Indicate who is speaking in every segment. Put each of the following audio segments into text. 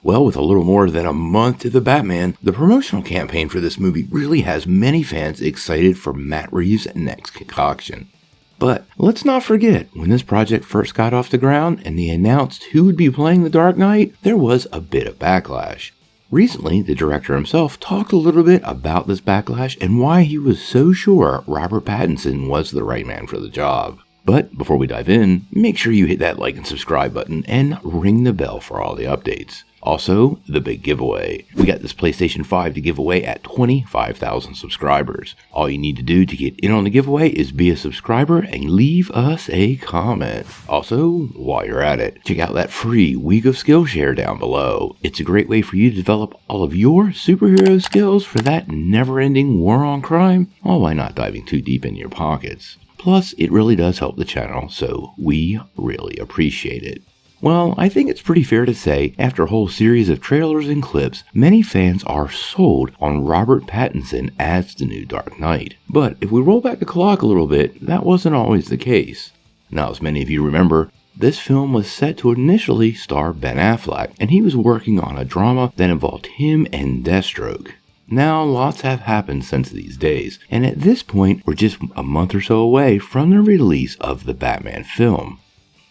Speaker 1: Well, with a little more than a month to the Batman, the promotional campaign for this movie really has many fans excited for Matt Reeves' next concoction. But let's not forget, when this project first got off the ground and they announced who would be playing the Dark Knight, there was a bit of backlash. Recently, the director himself talked a little bit about this backlash and why he was so sure Robert Pattinson was the right man for the job. But before we dive in, make sure you hit that like and subscribe button and ring the bell for all the updates. Also, the big giveaway. We got this PlayStation 5 to give away at 25,000 subscribers. All you need to do to get in on the giveaway is be a subscriber and leave us a comment. Also, while you're at it, check out that free week of Skillshare down below. It's a great way for you to develop all of your superhero skills for that never-ending war on crime, all while not diving too deep into your pockets. Plus, it really does help the channel, so we really appreciate it. Well, I think it's pretty fair to say, after a whole series of trailers and clips, many fans are sold on Robert Pattinson as the new Dark Knight. But if we roll back the clock a little bit, that wasn't always the case. Now, as many of you remember, this film was set to initially star Ben Affleck, and he was working on a drama that involved him and Deathstroke. Now, lots have happened since these days, and at this point, we're just a month or so away from the release of the Batman film.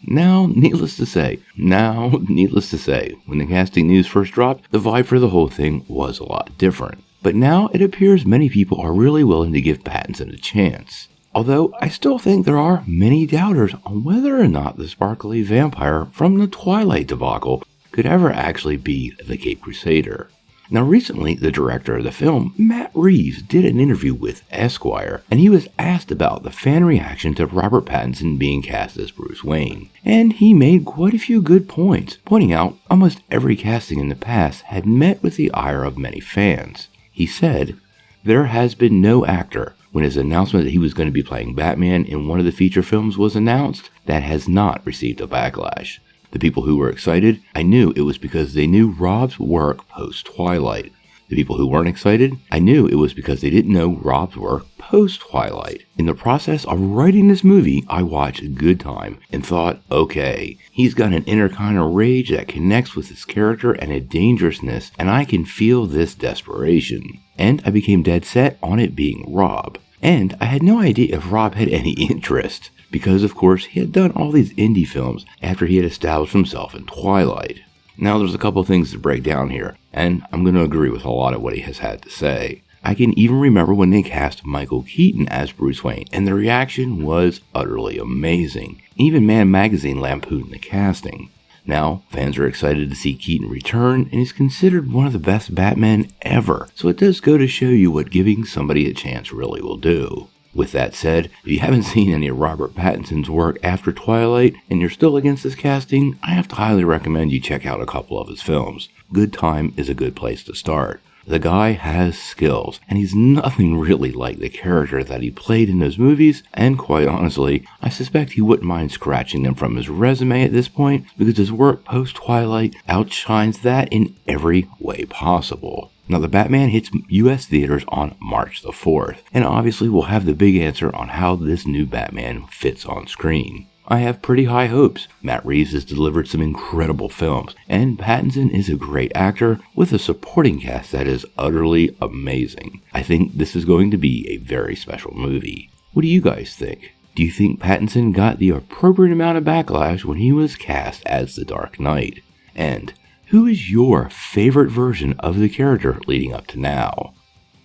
Speaker 1: Now, needless to say, when the casting news first dropped, the vibe for the whole thing was a lot different. But now it appears many people are really willing to give Pattinson a chance. Although, I still think there are many doubters on whether or not the sparkly vampire from the Twilight debacle could ever actually be the Caped Crusader. Now recently, the director of the film, Matt Reeves, did an interview with Esquire, and he was asked about the fan reaction to Robert Pattinson being cast as Bruce Wayne. And he made quite a few good points, pointing out almost every casting in the past had met with the ire of many fans. He said, "There has been no actor, when his announcement that he was going to be playing Batman in one of the feature films was announced, that has not received a backlash. The people who were excited, I knew it was because they knew Rob's work post-Twilight. The people who weren't excited, I knew it was because they didn't know Rob's work post-Twilight. In the process of writing this movie, I watched Good Time and thought, okay, he's got an inner kind of rage that connects with his character and a dangerousness, and I can feel this desperation. And I became dead set on it being Rob. And I had no idea if Rob had any interest, because of course he had done all these indie films after he had established himself in Twilight. Now there's a couple things to break down here, and I'm going to agree with a lot of what he has had to say. I can even remember when they cast Michael Keaton as Bruce Wayne, and the reaction was utterly amazing. Even Man Magazine lampooned the casting. Now, fans are excited to see Keaton return, and he's considered one of the best Batmen ever, so it does go to show you what giving somebody a chance really will do. With that said, if you haven't seen any of Robert Pattinson's work after Twilight, and you're still against this casting, I have to highly recommend you check out a couple of his films. Good Time is a good place to start. The guy has skills, and he's nothing really like the character that he played in those movies, and quite honestly, I suspect he wouldn't mind scratching them from his resume at this point, because his work post-Twilight outshines that in every way possible. Now, the Batman hits US theaters on March the 4th, and obviously we'll have the big answer on how this new Batman fits on screen. I have pretty high hopes. Matt Reeves has delivered some incredible films, and Pattinson is a great actor with a supporting cast that is utterly amazing. I think this is going to be a very special movie. What do you guys think? Do you think Pattinson got the appropriate amount of backlash when he was cast as the Dark Knight? And who is your favorite version of the character leading up to now?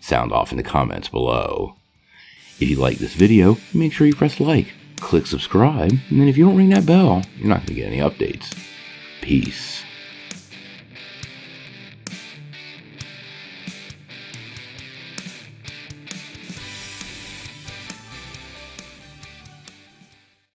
Speaker 1: Sound off in the comments below. If you like this video, make sure you press like. Click subscribe, and then if you don't ring that bell, you're not going to get any updates. Peace.